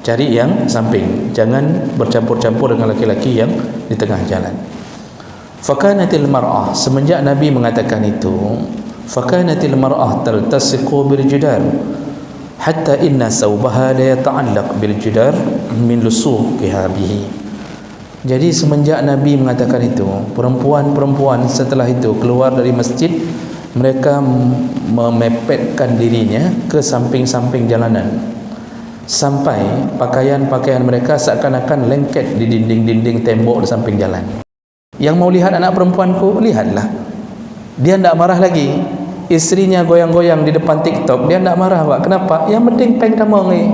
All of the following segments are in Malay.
Cari yang samping, jangan bercampur-campur dengan laki-laki yang di tengah jalan. Fakanatil mar'ah, semenjak Nabi mengatakan itu, fakanatil mar'ah taltasiqu bil jidar hatta inna sawbaha la yata'allaq bil jidar min lusuqiha bihi. Jadi semenjak Nabi mengatakan itu, perempuan-perempuan setelah itu keluar dari masjid, mereka memepetkan dirinya ke samping-samping jalanan, sampai pakaian-pakaian mereka seakan-akan lengket di dinding-dinding tembok di samping jalan. Yang mau lihat anak perempuanku, lihatlah. Dia tidak marah lagi. Isterinya goyang-goyang di depan TikTok, dia tidak marah, Pak. Kenapa? Yang penting peng tamang ni.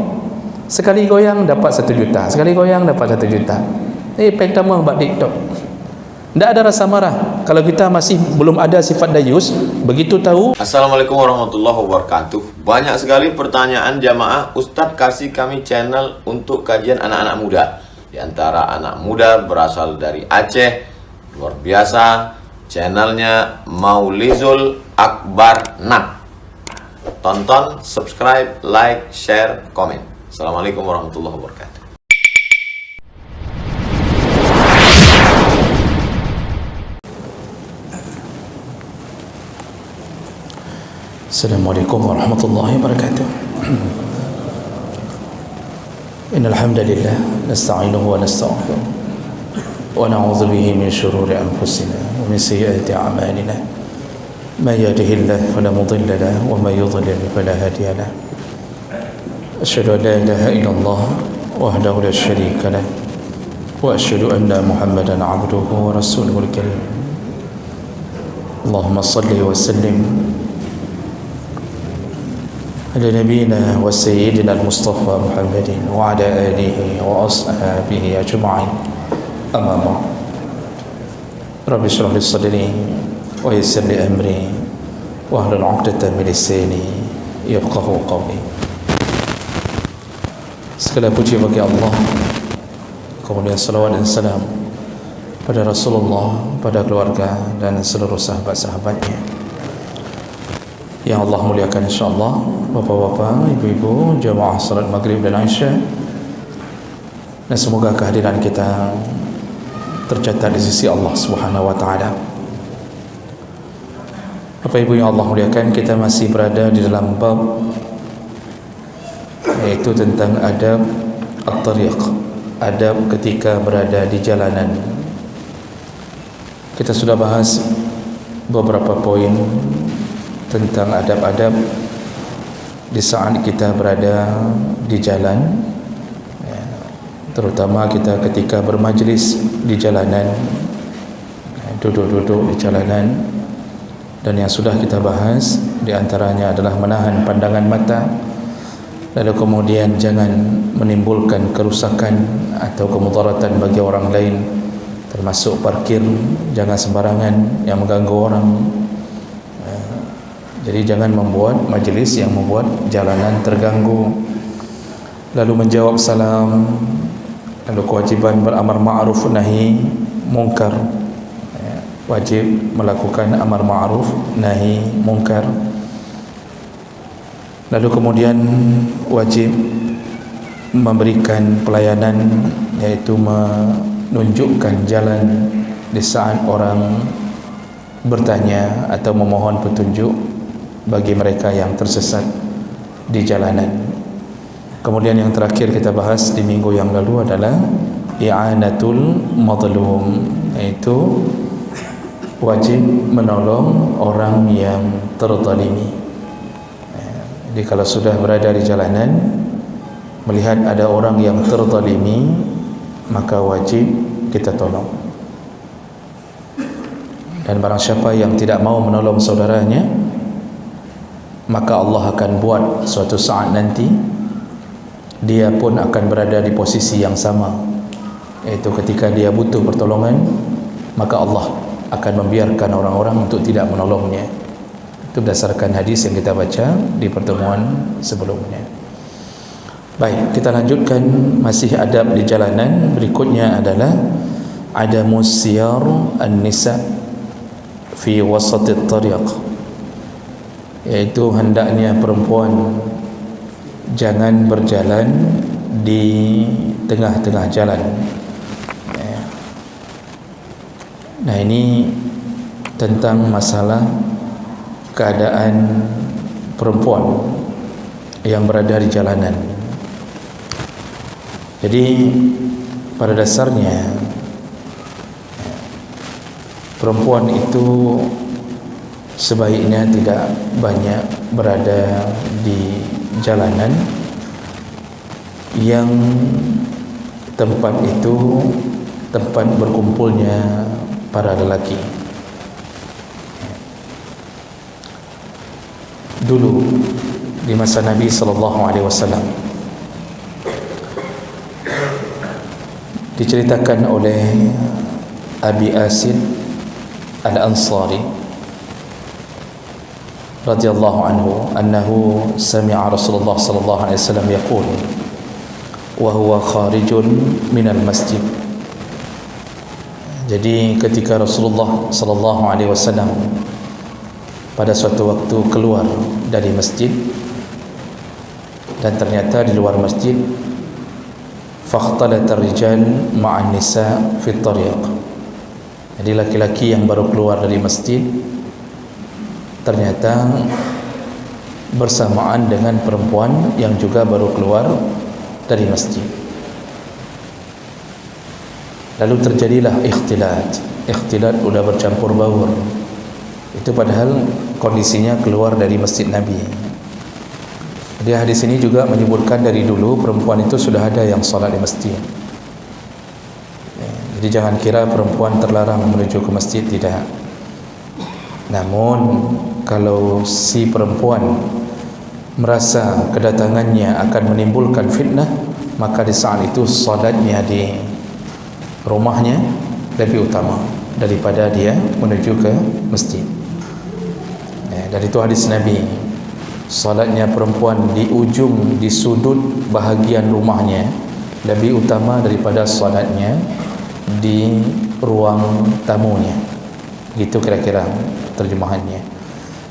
Sekali goyang dapat 1 juta, sekali goyang dapat 1 juta. Peng tamang buat TikTok. Tidak ada rasa marah. Kalau kita masih belum ada sifat dayus, begitu tahu. Assalamualaikum warahmatullahi wabarakatuh. Banyak sekali pertanyaan jamaah, Ustadz kasih kami channel untuk kajian anak-anak muda. Di antara anak muda berasal dari Aceh, luar biasa, channelnya Maulizul Akbar Nat. Tonton, subscribe, like, share, komen. Assalamualaikum warahmatullahi wabarakatuh. Assalamualaikum warahmatullahi wabarakatuh. Innal hamdalillah nasta'inuhu wa nastaghfiruh wa na'udzu bihi min shururi anfusina wa min sayyiati a'malina. May yahdihillahu fala mudilla lahu wa may yudlil fala hadiya lahu. Asyhadu an la ilaha illallah wahdahu la syarika lahu wa asyhadu anna Muhammadan 'abduhu wa rasuluhul karim. Allahumma shalli wa sallim على نبينا وسيدنا المصطفى محمد وعلى آله وأصحابه أجمعين. أما بعد، رب اشرح لي صدري ويسر لي أمري واحلل عقدة من لساني يفقهوا قولي. Segala puji bagi Allah, kemudian salawat dan salam pada Rasulullah, pada keluarga dan seluruh sahabat-sahabatnya yang Allah muliakan insyaAllah. Bapak-bapak, ibu-ibu, jamaah salat maghrib dan Aisyah, dan semoga kehadiran kita tercatat di sisi Allah Subhanahu wa ta'ala. Bapak ibu yang Allah muliakan, kita masih berada di dalam bab yaitu tentang adab at-tariq, adab ketika berada di jalanan. Kita sudah bahas beberapa poin tentang adab-adab di saat kita berada di jalan, terutama kita ketika bermajlis di jalanan, duduk-duduk di jalanan. Dan yang sudah kita bahas di antaranya adalah menahan pandangan mata, lalu kemudian jangan menimbulkan kerusakan atau kemudaratan bagi orang lain, termasuk parkir, jangan sembarangan yang mengganggu orang. Jadi jangan membuat majlis yang membuat jalanan terganggu. Lalu menjawab salam, lalu kewajiban beramar ma'ruf nahi mungkar, wajib melakukan amar ma'ruf nahi mungkar. Lalu kemudian wajib memberikan pelayanan, yaitu menunjukkan jalan di saat orang bertanya atau memohon petunjuk bagi mereka yang tersesat di jalanan. Kemudian yang terakhir kita bahas di minggu yang lalu adalah i'anatul madlum, yaitu wajib menolong orang yang terzalimi. Jadi kalau sudah berada di jalanan, melihat ada orang yang terzalimi, maka wajib kita tolong. Dan barang siapa yang tidak mau menolong saudaranya, maka Allah akan buat suatu saat nanti dia pun akan berada di posisi yang sama, yaitu ketika dia butuh pertolongan, maka Allah akan membiarkan orang-orang untuk tidak menolongnya. Itu berdasarkan hadis yang kita baca di pertemuan sebelumnya. Baik, kita lanjutkan masih adab di jalanan. Berikutnya adalah adamus siyar an-nisa fi wasatit tariq, yaitu hendaknya perempuan jangan berjalan di tengah-tengah jalan. Nah, ini tentang masalah keadaan perempuan yang berada di jalanan. Jadi pada dasarnya perempuan itu sebaiknya tidak banyak berada di jalanan yang tempat itu tempat berkumpulnya para lelaki. Dulu di masa Nabi SAW diceritakan oleh Abi Asid Al-Ansari radhiyallahu anhu annahu sami'a Rasulullah sallallahu alaihi wasallam yaqul wa huwa kharijun minal masjid. Jadi ketika Rasulullah sallallahu alaihi wasallam pada suatu waktu keluar dari masjid, dan ternyata di luar masjid fakhtalat ar-rijal ma'an nisa fi at-tariq. Jadi laki-laki yang baru keluar dari masjid ternyata bersamaan dengan perempuan yang juga baru keluar dari masjid. Lalu terjadilah ikhtilat. Ikhtilat sudah bercampur baur. Itu padahal kondisinya keluar dari masjid Nabi. Di hadis ini juga menyebutkan dari dulu perempuan itu sudah ada yang salat di masjid. Jadi jangan kira perempuan terlarang menuju ke masjid, tidak. Namun kalau si perempuan merasa kedatangannya akan menimbulkan fitnah, maka di saat itu salatnya di rumahnya lebih utama daripada dia menuju ke masjid. Dari itu hadis Nabi, salatnya perempuan di ujung, di sudut bahagian rumahnya lebih utama daripada salatnya di ruang tamunya. Gitu kira-kira terjemahannya.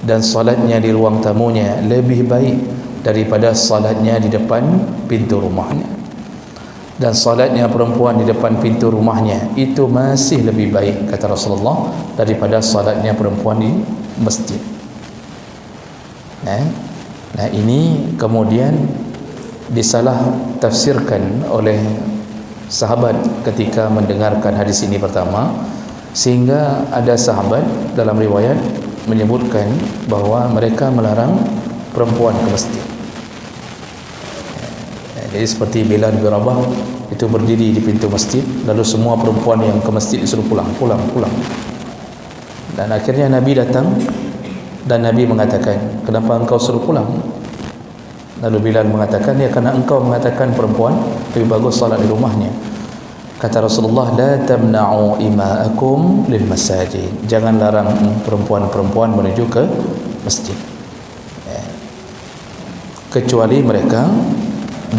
Dan salatnya di ruang tamunya lebih baik daripada salatnya di depan pintu rumahnya. Dan salatnya perempuan di depan pintu rumahnya itu masih lebih baik, kata Rasulullah, daripada salatnya perempuan di masjid. Nah, ini kemudian disalah tafsirkan oleh sahabat ketika mendengarkan hadis ini pertama, sehingga ada sahabat dalam riwayat menyebutkan bahwa mereka melarang perempuan ke masjid. Jadi seperti Bilal bin Rabah itu berdiri di pintu masjid, lalu semua perempuan yang ke masjid disuruh pulang. Dan akhirnya Nabi datang dan Nabi mengatakan, kenapa engkau suruh pulang? Lalu Bilal mengatakan, ya karena engkau mengatakan perempuan lebih bagus salat di rumahnya. Kata Rasulullah, la tamna'u ima'akum lil masajid. Jangan larang perempuan-perempuan menuju ke masjid, kecuali mereka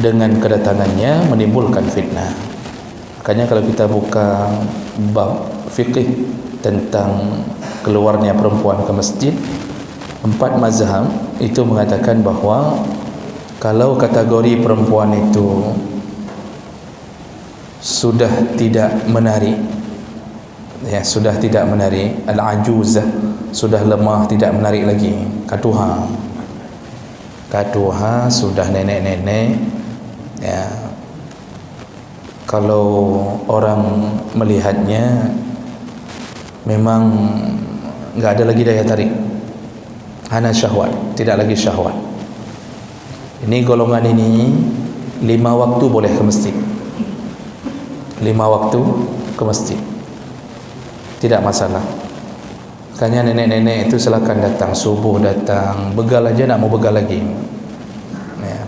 dengan kedatangannya menimbulkan fitnah. Makanya kalau kita buka bab fikih tentang keluarnya perempuan ke masjid, 4 mazhab itu mengatakan bahawa kalau kategori perempuan itu sudah tidak menarik, sudah tidak menarik, al-ajuzah, sudah lemah, tidak menarik lagi, katuha sudah nenek-nenek, kalau orang melihatnya memang enggak ada lagi daya tarik, hanya syahwat, tidak lagi syahwat. Ini golongan ini 5 waktu boleh ke masjid, 5 waktu ke masjid, tidak masalah. Makanya nenek-nenek itu silakan datang, subuh datang, begal aja nak mau begal lagi.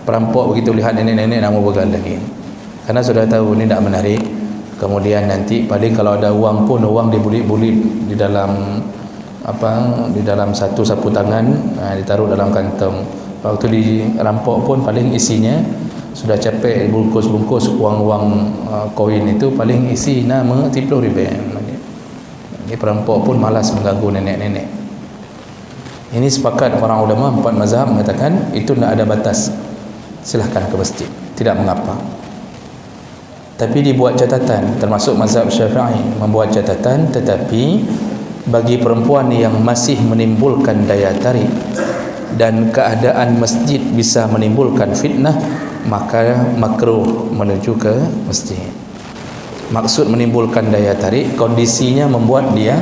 Perampok begitu lihat nenek-nenek nak mau begal lagi, karena sudah tahu ini tidak menarik. Kemudian nanti paling kalau ada uang pun, uang dibulit-bulit di dalam di dalam satu sapu tangan, ditaruh dalam kantong. Waktu dirampok pun paling isinya sudah capek bungkus-bungkus uang-uang koin itu, paling isi nama 30 ribu. Ini perampok pun malas mengganggu nenek-nenek. Ini sepakat para ulama 4 mazhab mengatakan itu tidak ada batas, silahkan ke masjid, tidak mengapa. Tapi dibuat catatan, termasuk mazhab Syafi'i membuat catatan, tetapi bagi perempuan yang masih menimbulkan daya tarik dan keadaan masjid bisa menimbulkan fitnah, maka makruh menuju ke masjid. Maksud menimbulkan daya tarik, kondisinya membuat dia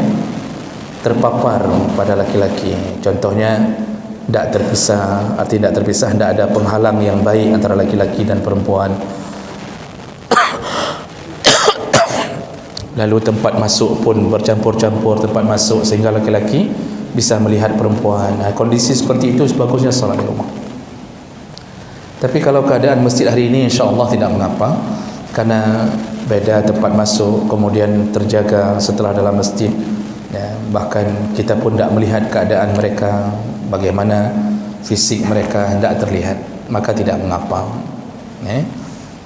terpapar pada laki-laki. Contohnya tidak terpisah, arti tidak terpisah, tidak ada penghalang yang baik antara laki-laki dan perempuan. Lalu tempat masuk pun bercampur-campur tempat masuk sehingga laki-laki bisa melihat perempuan. Kondisi seperti itu sebagusnya solat di rumah. Tapi kalau keadaan masjid hari ini insya-Allah tidak mengapa, karena beda tempat masuk, kemudian terjaga setelah dalam masjid, ya, bahkan kita pun tidak melihat keadaan mereka, bagaimana fisik mereka tidak terlihat, maka tidak mengapa.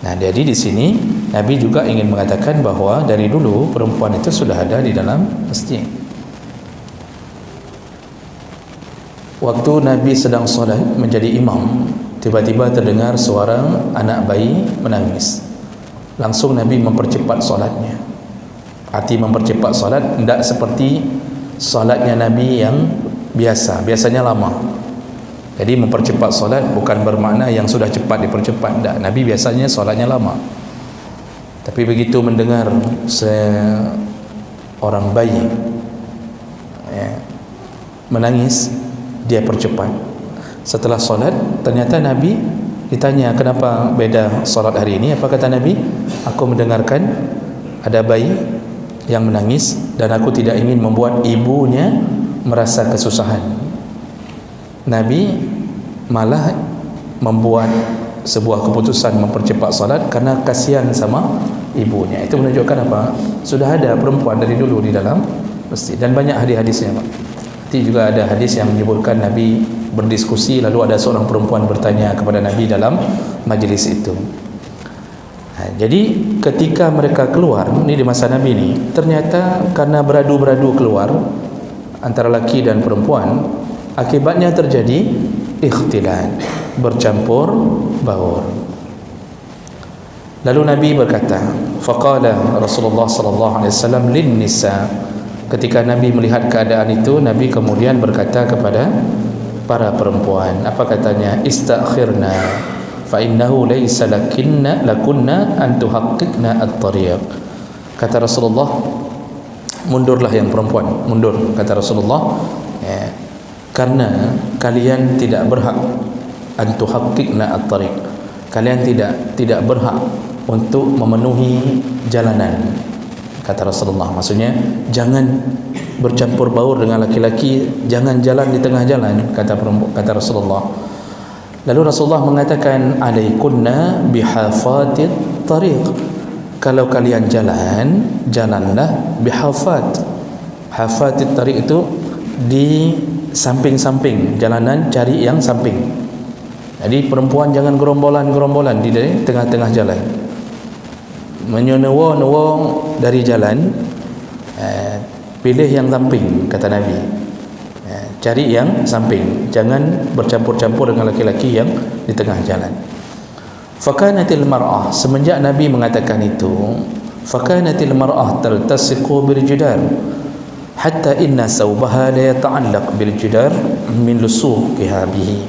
Nah, jadi di sini Nabi juga ingin mengatakan bahawa dari dulu perempuan itu sudah ada di dalam masjid. Waktu Nabi sedang solat menjadi imam, tiba-tiba terdengar suara anak bayi menangis. Langsung Nabi mempercepat solatnya. Arti mempercepat solat tidak seperti solatnya Nabi yang biasa, biasanya lama. Jadi mempercepat solat bukan bermakna yang sudah cepat dipercepat, tidak. Nabi biasanya solatnya lama. Tapi begitu mendengar seorang bayi menangis, dia percepat. Setelah solat, ternyata Nabi ditanya, kenapa beda solat hari ini? Apa kata Nabi? Aku mendengarkan ada bayi yang menangis dan aku tidak ingin membuat ibunya merasa kesusahan. Nabi malah membuat sebuah keputusan mempercepat solat karena kasihan sama ibunya. Itu menunjukkan apa? Sudah ada perempuan dari dulu di dalam masjid, dan banyak hadis-hadisnya, Pak. Nanti juga ada hadis yang menyebutkan Nabi berdiskusi, lalu ada seorang perempuan bertanya kepada Nabi dalam majlis itu. Jadi ketika mereka keluar, ini di masa Nabi ini, ternyata karena beradu-beradu keluar antara laki dan perempuan, akibatnya terjadi ikhtilat, bercampur baur. Lalu Nabi berkata, faqala Rasulullah sallallahu alaihi wasallam lin nisa. Ketika Nabi melihat keadaan itu, Nabi kemudian berkata kepada para perempuan, apa katanya? Istakhirna fa innahu laysa lakunna an tuhaqqiqna at-tariq. Kata Rasulullah, mundurlah yang perempuan, mundur, kata Rasulullah, karena kalian tidak berhak antuhaqqiqna at-tariq, kalian tidak berhak untuk memenuhi jalanan, kata Rasulullah. Maksudnya jangan bercampur baur dengan laki-laki, jangan jalan di tengah jalan, kata Rasulullah. Lalu Rasulullah mengatakan, alaikunna bihafatit tariq, kalau kalian jalan, jalanlah bihafat. Hafatit tariq itu di samping-samping jalanan, cari yang samping. Jadi perempuan jangan gerombolan-gerombolan di tengah-tengah jalan, menyewa-newa dari jalan, pilih yang samping, kata Nabi. Cari yang samping, jangan bercampur-campur dengan laki-laki yang di tengah jalan. Fakanatil mar'ah, semenjak Nabi mengatakan itu, fakanatil mar'ah taltasiqu bil jidar hatta inna sawbaha la yata'allaq bil jidar min lusuqiha bihi.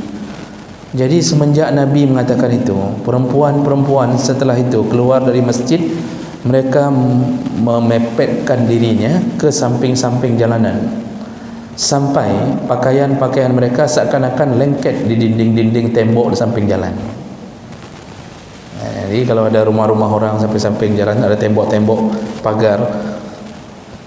Jadi semenjak Nabi mengatakan itu, perempuan-perempuan setelah itu keluar dari masjid, mereka memepetkan dirinya ke samping-samping jalanan, sampai pakaian-pakaian mereka seakan-akan lengket di dinding-dinding tembok di samping jalan. Jadi kalau ada rumah-rumah orang sampai samping jalan ada tembok-tembok pagar,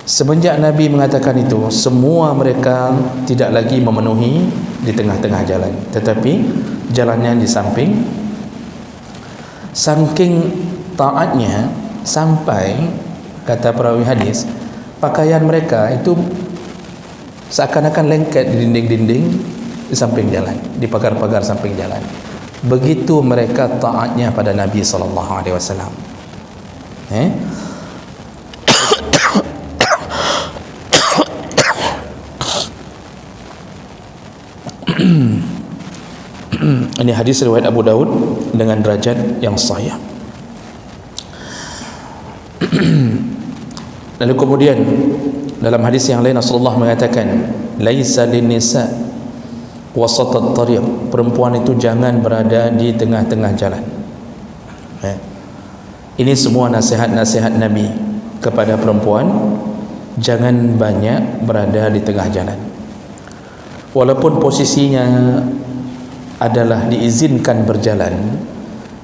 semenjak Nabi mengatakan itu, semua mereka tidak lagi memenuhi di tengah-tengah jalan, tetapi jalannya di samping. Saking taatnya, sampai kata perawi hadis, pakaian mereka itu seakan-akan lengket di dinding-dinding di samping jalan, di pagar-pagar samping jalan. Begitu mereka taatnya pada Nabi SAW. Ini hadis riwayat Abu Daud dengan derajat yang sahih. Lalu kemudian dalam hadis yang lain Rasulullah mengatakan, laisa linnisa wasatat tariq, perempuan itu jangan berada di tengah-tengah jalan. Ini semua nasihat-nasihat Nabi kepada perempuan, jangan banyak berada di tengah jalan. Walaupun posisinya adalah diizinkan berjalan,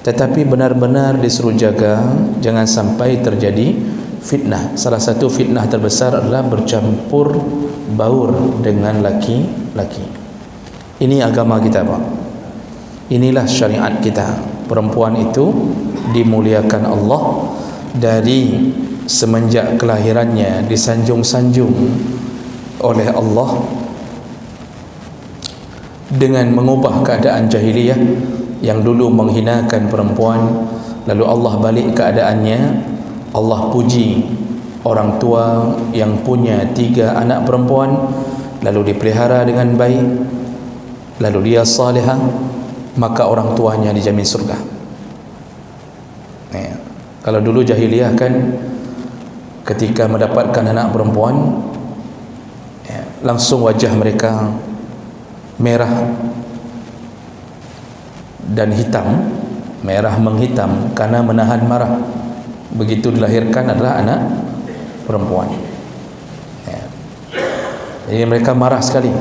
tetapi benar-benar disuruh jaga jangan sampai terjadi fitnah. Salah satu fitnah terbesar adalah bercampur baur dengan laki-laki. Ini agama kita, Pak. Inilah syariat kita. Perempuan itu dimuliakan Allah dari semenjak kelahirannya, disanjung-sanjung oleh Allah dengan mengubah keadaan jahiliyah yang dulu menghinakan perempuan, lalu Allah balik keadaannya. Allah puji orang tua yang punya 3 anak perempuan, lalu dipelihara dengan baik, lalu dia salihah, maka orang tuanya dijamin surga. Kalau dulu jahiliyah kan, ketika mendapatkan anak perempuan, langsung wajah mereka merah dan hitam, merah menghitam karena menahan marah. Begitu dilahirkan adalah anak perempuan. Jadi mereka marah sekali.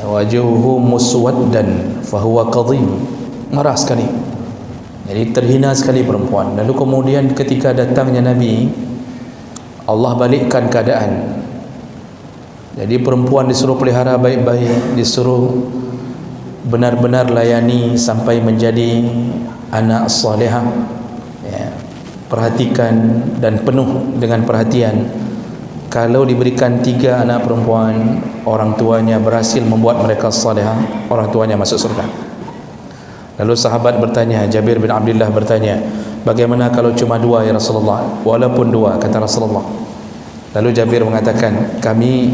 Wajuhu muswaddan fahuwa kadhim, marah sekali. Jadi terhina sekali perempuan. Lalu kemudian ketika datangnya Nabi, Allah balikkan keadaan. Jadi perempuan disuruh pelihara baik-baik, disuruh benar-benar layani sampai menjadi anak salihah, perhatikan dan penuh dengan perhatian. Kalau diberikan 3 anak perempuan, orang tuanya berhasil membuat mereka salihah, orang tuanya masuk surga. Lalu sahabat bertanya, Jabir bin Abdullah bertanya, bagaimana kalau cuma 2 ya Rasulullah? Walaupun 2, kata Rasulullah. Lalu Jabir mengatakan, kami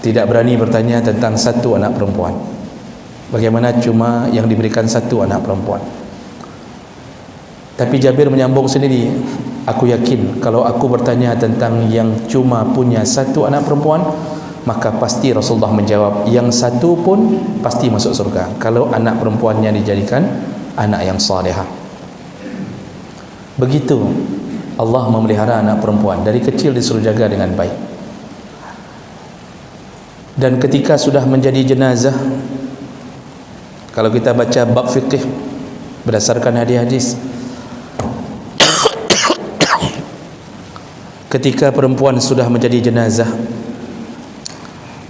tidak berani bertanya tentang 1 anak perempuan. Bagaimana cuma yang diberikan 1 anak perempuan? Tapi Jabir menyambung sendiri, aku yakin kalau aku bertanya tentang yang cuma punya 1 anak perempuan, maka pasti Rasulullah menjawab, yang 1 pun pasti masuk surga kalau anak perempuannya dijadikan anak yang salihah. Begitu Allah memelihara anak perempuan, dari kecil disuruh jaga dengan baik. Dan ketika sudah menjadi jenazah, kalau kita baca bab fiqh berdasarkan hadis-hadis, ketika perempuan sudah menjadi jenazah,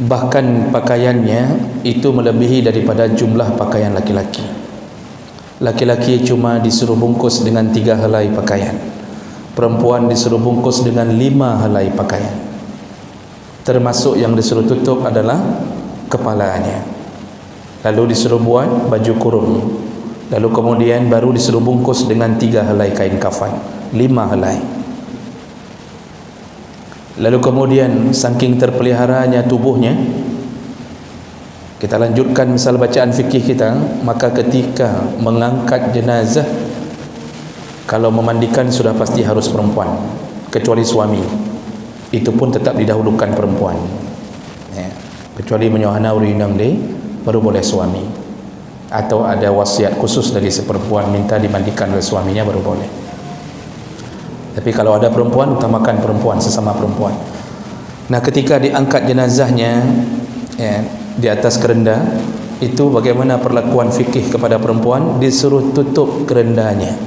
bahkan pakaiannya itu melebihi daripada jumlah pakaian laki-laki. Laki-laki cuma disuruh bungkus dengan 3 helai pakaian, perempuan disuruh bungkus dengan 5 helai pakaian. Termasuk yang disuruh tutup adalah kepalanya, lalu disuruh buat baju kurung, lalu kemudian baru disuruh bungkus dengan 3 helai kain kafan, 5 helai. Lalu kemudian saking terpeliharanya tubuhnya, kita lanjutkan misal bacaan fikih kita, maka ketika mengangkat jenazah, kalau memandikan sudah pasti harus perempuan, kecuali suami, itu pun tetap didahulukan perempuan, kecuali menyohana urinang deh baru boleh suami, atau ada wasiat khusus dari seperempuan minta dimandikan oleh suaminya baru boleh. Tapi kalau ada perempuan, utamakan perempuan, sesama perempuan. Nah, ketika diangkat jenazahnya di atas kerenda, itu bagaimana perlakuan fikih kepada perempuan? Disuruh tutup kerendanya,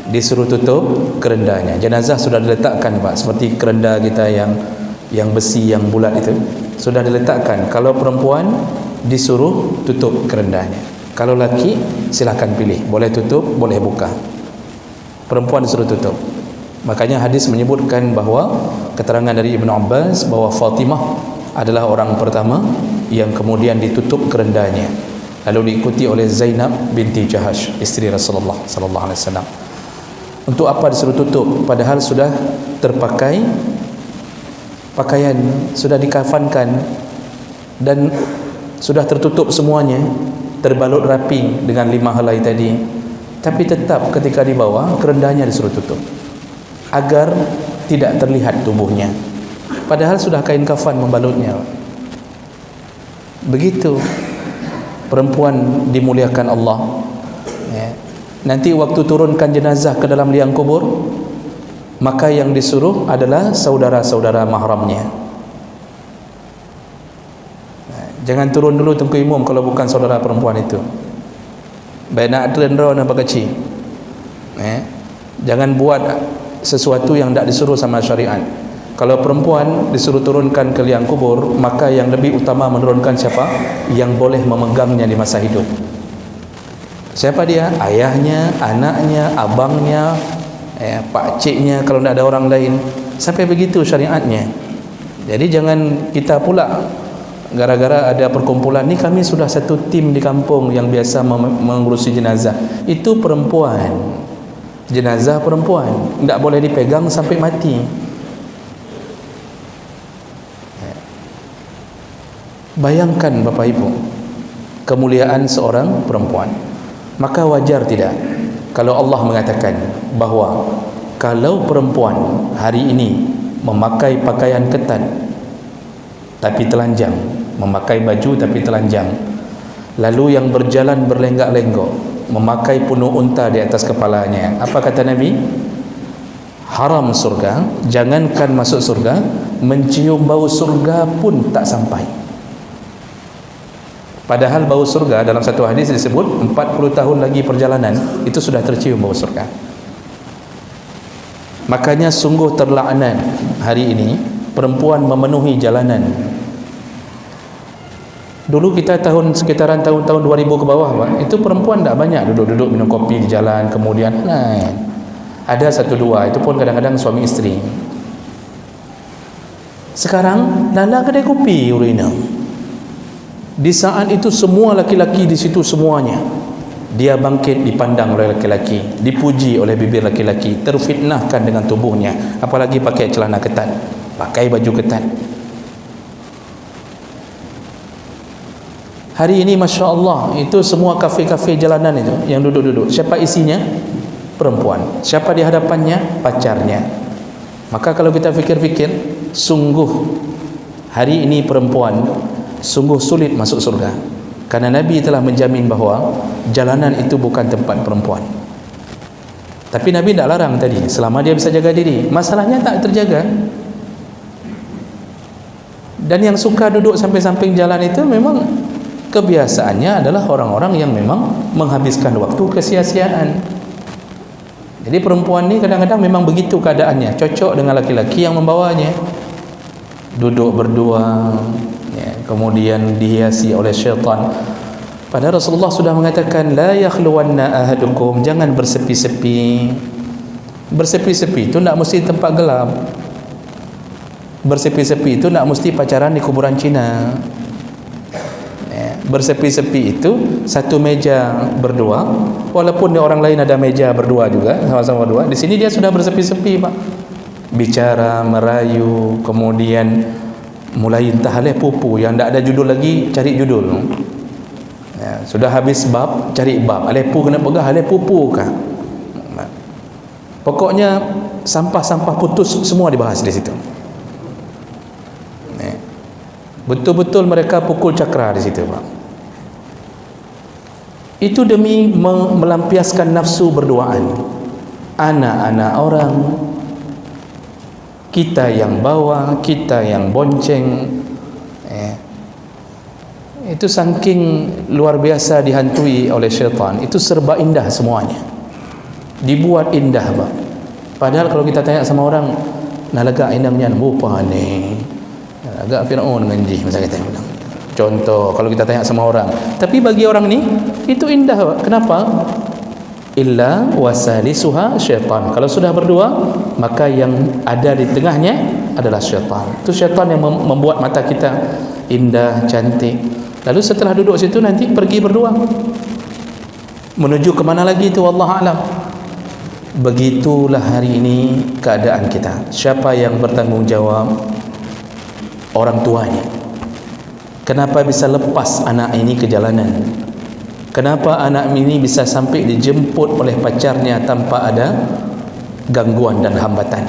disuruh tutup kerendanya. Jenazah sudah diletakkan, Pak, seperti kerenda kita yang besi, yang bulat itu sudah diletakkan. Kalau perempuan disuruh tutup kerendanya. Kalau laki silakan pilih, boleh tutup, boleh buka. Perempuan disuruh tutup. Makanya hadis menyebutkan bahawa keterangan dari Ibn Abbas bahawa Fatimah adalah orang pertama yang kemudian ditutup kerendanya, lalu diikuti oleh Zainab binti Jahash, isteri Rasulullah sallallahu alaihi wasallam. Untuk apa disuruh tutup padahal sudah terpakai pakaian, sudah dikafankan dan sudah tertutup semuanya, terbalut rapi dengan 5 helai tadi, tapi tetap ketika dibawa kerendahnya disuruh tutup agar tidak terlihat tubuhnya, padahal sudah kain kafan membalutnya. Begitu perempuan dimuliakan Allah, ya. Nanti waktu turunkan jenazah ke dalam liang kubur, maka yang disuruh adalah saudara-saudara mahramnya. Jangan turun dulu Tengku Imam kalau bukan saudara perempuan itu. Baik nak terendra nampak kecil. Jangan buat sesuatu yang tidak disuruh sama syariat. Kalau perempuan disuruh turunkan ke liang kubur, maka yang lebih utama menurunkan siapa? Yang boleh memegangnya di masa hidup. Siapa dia? Ayahnya, anaknya, abangnya, pakciknya kalau tidak ada orang lain. Sampai begitu syariatnya. Jadi jangan kita pula gara-gara ada perkumpulan ni, kami sudah satu tim di kampung yang biasa mengurusi jenazah. Itu perempuan, jenazah perempuan tidak boleh dipegang sampai mati. Bayangkan Bapak Ibu kemuliaan seorang perempuan. Maka wajar tidak kalau Allah mengatakan bahawa kalau perempuan hari ini memakai pakaian ketat tapi telanjang, memakai baju tapi telanjang, lalu yang berjalan berlenggak-lenggok, memakai penuh unta di atas kepalanya, apa kata Nabi? Haram surga. Jangankan masuk surga, mencium bau surga pun tak sampai. Padahal bau surga dalam satu hadis disebut 40 tahun lagi perjalanan itu sudah tercium bau surga. Makanya sungguh terlaknat hari ini perempuan memenuhi jalanan. Dulu kita sekitaran tahun-tahun 2000 ke bawah, Pak, itu perempuan tak banyak duduk-duduk minum kopi di jalan, kemudian ada satu dua, itu pun kadang-kadang suami isteri. Sekarang lala kedai kopi urina. Di saat itu semua laki-laki di situ semuanya. Dia bangkit dipandang oleh laki-laki, dipuji oleh bibir laki-laki, terfitnahkan dengan tubuhnya, apalagi pakai celana ketat, pakai baju ketat. Hari ini Masya Allah, itu semua kafe-kafe jalanan itu yang duduk-duduk, siapa isinya? Perempuan. Siapa di hadapannya? Pacarnya. Maka kalau kita fikir-fikir, sungguh hari ini perempuan sungguh sulit masuk surga, karena Nabi telah menjamin bahawa jalanan itu bukan tempat perempuan. Tapi Nabi tidak larang tadi, selama dia bisa jaga diri. Masalahnya tak terjaga. Dan yang suka duduk sampai samping jalan itu memang kebiasaannya adalah orang-orang yang memang menghabiskan waktu kesia-siaan. Jadi perempuan ni kadang-kadang memang begitu keadaannya, cocok dengan laki-laki yang membawanya. Duduk berdua, kemudian dihiasi oleh syaitan. Padahal Rasulullah sudah mengatakan la yakhluwanna ahadukum, jangan bersepi-sepi. Bersepi-sepi itu tidak mesti tempat gelap. Bersepi-sepi itu tidak mesti pacaran di kuburan Cina. Bersepi-sepi itu satu meja berdua, walaupun di orang lain ada meja berdua juga, sama-sama berdua. Di sini dia sudah bersepi-sepi, Pak. Bicara, merayu, kemudian mulai entah halih pupu yang tak ada judul lagi, cari judul. Sudah habis bab, cari bab. Halih pu kena pegang, halih pupu kah? Pokoknya sampah-sampah putus semua dibahas di situ. Betul-betul mereka pukul cakra di situ, Pak. Itu demi melampiaskan nafsu berduaan. Anak-anak orang, kita yang bawa, kita yang bonceng. Itu saking luar biasa dihantui oleh syaitan. Itu serba indah semuanya, dibuat indah, Pak. Padahal kalau kita tanya sama orang, nah lega indahnya bupa ni, agak Fir'aun dengan jih, macam kita bilang. Contoh kalau kita tanya sama orang, tapi bagi orang ni itu indah, Pak. Kenapa? Illa wasalisuha syaitan. Kalau sudah berdua, maka yang ada di tengahnya adalah syaitan. Itu syaitan yang membuat mata kita indah, cantik. Lalu setelah duduk situ nanti pergi berdua. Menuju ke mana lagi itu wallahu alam. Begitulah hari ini keadaan kita. Siapa yang bertanggungjawab? Orang tuanya. Kenapa bisa lepas anak ini ke jalanan? Kenapa anak ini bisa sampai dijemput oleh pacarnya tanpa ada gangguan dan hambatan?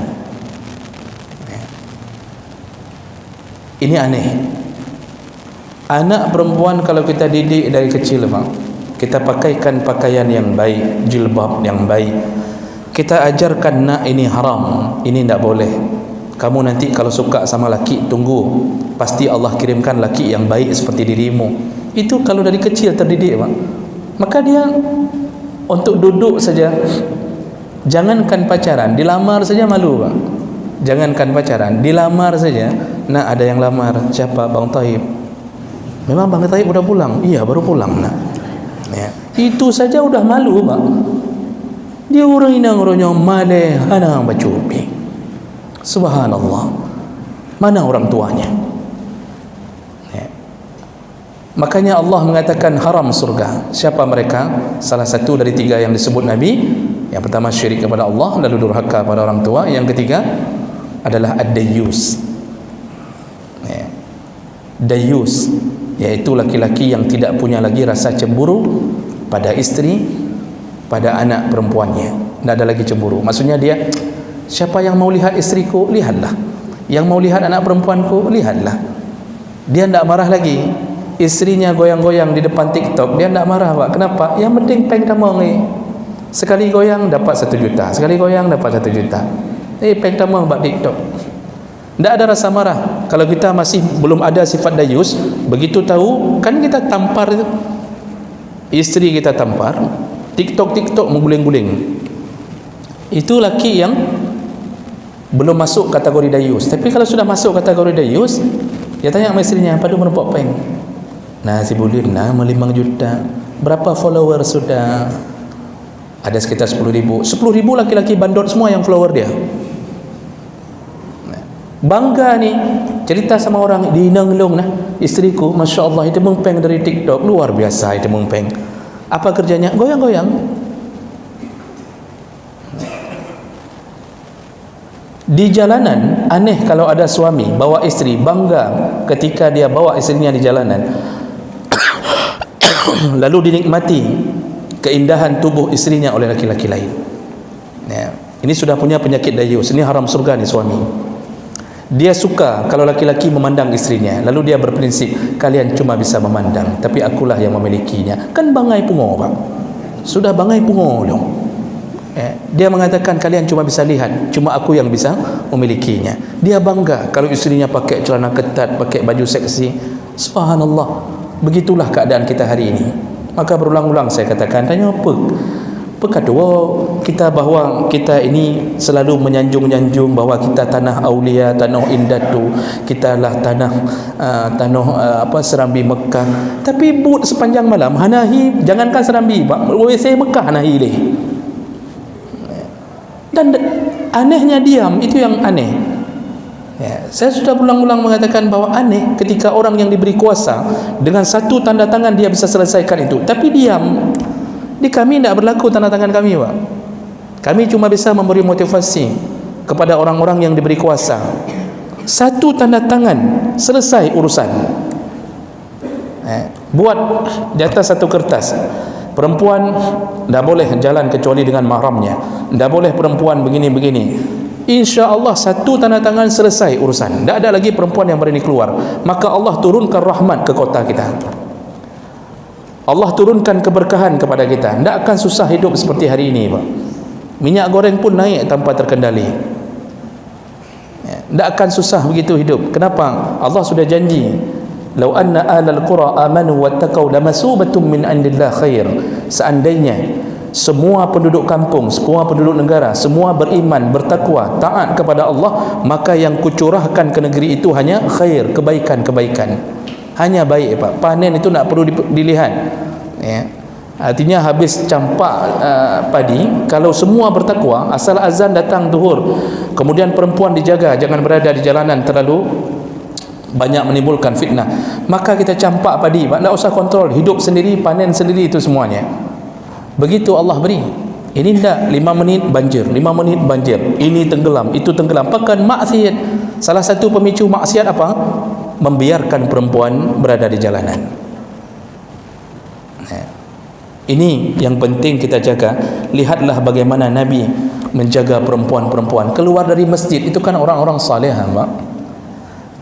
Ini aneh. Anak perempuan kalau kita didik dari kecil, Pak, kita pakaikan pakaian yang baik, jilbab yang baik, kita ajarkan, nak, ini haram, ini tidak boleh. Kamu nanti kalau suka sama laki, tunggu, pasti Allah kirimkan laki yang baik seperti dirimu. Itu kalau dari kecil terdidik, Pak. Maka dia untuk duduk saja, jangankan pacaran, dilamar saja malu, Pak. Jangankan pacaran, dilamar saja. Nah, ada yang lamar, siapa? Bang Taib. Memang Bang Taib udah pulang? Iya, baru pulang, nak. Ya. Itu saja udah malu, Pak. Dia orang inang orangnya maleh, anak bacupi. Subhanallah. Mana orang tuanya? Ya. Makanya Allah mengatakan haram surga. Siapa mereka? Salah satu dari 3 yang disebut Nabi. Yang pertama syirik kepada Allah, lalu durhaka pada orang tua. Yang ketiga adalah ad-dayyus. Ya. Dayyus, yaitu laki-laki yang tidak punya lagi rasa cemburu pada istri, pada anak perempuannya. Tidak ada lagi cemburu. Maksudnya dia, siapa yang mau lihat istriku, lihatlah. Yang mau lihat anak perempuanku, lihatlah. Dia tidak marah lagi. Istrinya goyang-goyang di depan TikTok, dia tidak marah, Pak. Kenapa? Yang penting peng tamang ni. Sekali goyang dapat 1 juta, sekali goyang dapat 1 juta. Peng tamang buat TikTok. Tidak ada rasa marah. Kalau kita masih belum ada sifat dayus, begitu tahu, kan kita tampar itu. Istri kita tampar, TikTok mengguling-guling. Itu laki yang belum masuk kategori dayus. Tapi kalau sudah masuk kategori dayus, dia tanya sama istrinya, padu menumpuk peng. Nah, si Bulin, 5 juta. Berapa follower sudah? Ada sekitar 10,000. 10,000 laki-laki bandot semua yang follower dia. Bangga ni, cerita sama orang di Nanglong, istriku, Masya Allah, itu mengpeng dari TikTok, luar biasa itu mengpeng. Apa kerjanya? Goyang-goyang. Di jalanan, aneh kalau ada suami bawa istri, bangga ketika dia bawa istrinya di jalanan. Lalu dinikmati keindahan tubuh istrinya oleh laki-laki lain. Ya, ini sudah punya penyakit dayus. Ini haram surga nih suami. Dia suka kalau laki-laki memandang istrinya, lalu dia berprinsip, kalian cuma bisa memandang, tapi akulah yang memilikinya. Kan bangai pungo, Pak. Sudah bangai pungo dong. Dia mengatakan kalian cuma bisa lihat, cuma aku yang bisa memilikinya. Dia bangga kalau istrinya pakai celana ketat, pakai baju seksi. Subhanallah. Begitulah keadaan kita hari ini. Maka berulang-ulang saya katakan, tanya apa? Kedua, kita bahawa kita ini selalu menyanjung-nyanjung bahawa kita tanah aulia, tanah indatu, kita lah tanah Serambi Mekah. Tapi but sepanjang malam hanahi, jangankan Serambi, WC Mekah hanahi leh. Dan anehnya diam, itu yang aneh. Ya, saya sudah berulang-ulang mengatakan bahawa aneh ketika orang yang diberi kuasa dengan satu tanda tangan dia bisa selesaikan itu, tapi diam. Di kami tidak berlaku tanda tangan kami, Pak. Kami cuma bisa memberi motivasi kepada orang-orang yang diberi kuasa. Satu tanda tangan, selesai urusan. Buat di atas satu kertas, perempuan tidak boleh jalan kecuali dengan mahramnya, tidak boleh perempuan begini-begini. Insya Allah satu tanda tangan selesai urusan. Tidak ada lagi perempuan yang berani keluar. Maka Allah turunkan rahmat ke kota kita. Allah turunkan keberkahan kepada kita. Tidak akan susah hidup seperti hari ini, Pak. Minyak goreng pun naik tanpa terkendali. Tidak akan susah begitu hidup. Kenapa? Allah sudah janji, "Lau anna ahlal qura amanu wattaqau lamasubatun min indillah khair." Seandainya semua penduduk kampung, semua penduduk negara, semua beriman, bertakwa, taat kepada Allah, maka yang kucurahkan ke negeri itu hanya khair, kebaikan-kebaikan. Hanya baik, Pak. Panen itu tak perlu dilihat. Ya. Artinya habis campak padi, kalau semua bertakwa, asal azan datang zuhur, kemudian perempuan dijaga jangan berada di jalanan terlalu banyak menimbulkan fitnah, maka kita campak padi, Pak. Tak usah kontrol, hidup sendiri, panen sendiri, itu semuanya. Begitu Allah beri. Ini tidak 5 menit banjir, 5 menit banjir, ini tenggelam, itu tenggelam. Bahkan maksiat, salah satu pemicu maksiat apa? Membiarkan perempuan berada di jalanan. Ini yang penting kita jaga. Lihatlah bagaimana Nabi menjaga perempuan-perempuan keluar dari masjid. Itu kan orang-orang saleh, Pak.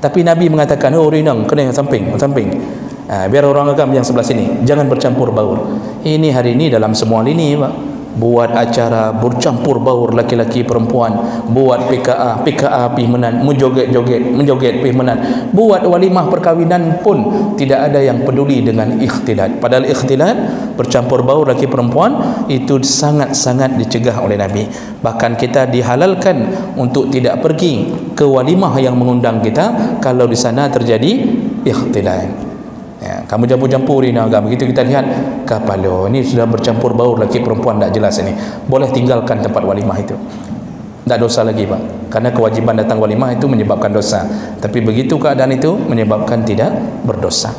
Tapi Nabi mengatakan, oh Rinang, kena yang samping, biar orang agam yang sebelah sini, jangan bercampur baur. Ini hari ini dalam semua lini, Pak. Buat acara bercampur baur laki-laki perempuan, buat PKA pergi menan, menjoget pergi menan, buat walimah perkahwinan pun tidak ada yang peduli dengan ikhtilat. Padahal ikhtilat, bercampur baur laki perempuan, itu sangat-sangat dicegah oleh Nabi. Bahkan kita dihalalkan untuk tidak pergi ke walimah yang mengundang kita kalau di sana terjadi ikhtilat. Ya, kamu campur-campur ini agak begitu kita lihat kapalo ini sudah bercampur baur laki perempuan, tak jelas ini, boleh tinggalkan tempat walimah itu, tak dosa lagi, Pak, karena kewajiban datang walimah itu menyebabkan dosa, tapi begitu keadaan itu menyebabkan tidak berdosa.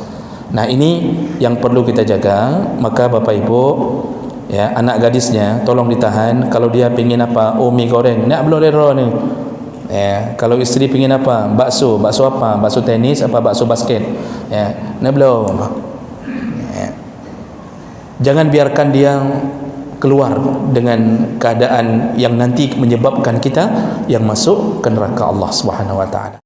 Nah, ini yang perlu kita jaga. Maka Bapak Ibu, ya, anak gadisnya tolong ditahan. Kalau dia pingin apa, oh mie goreng, nak belum rero ni. Ya, kalau isteri pingin apa, bakso apa, bakso tenis apa, bakso basket, ya, nak belum. Ya. Jangan biarkan dia keluar dengan keadaan yang nanti menyebabkan kita yang masuk ke neraka Allah Subhanahu wa taala.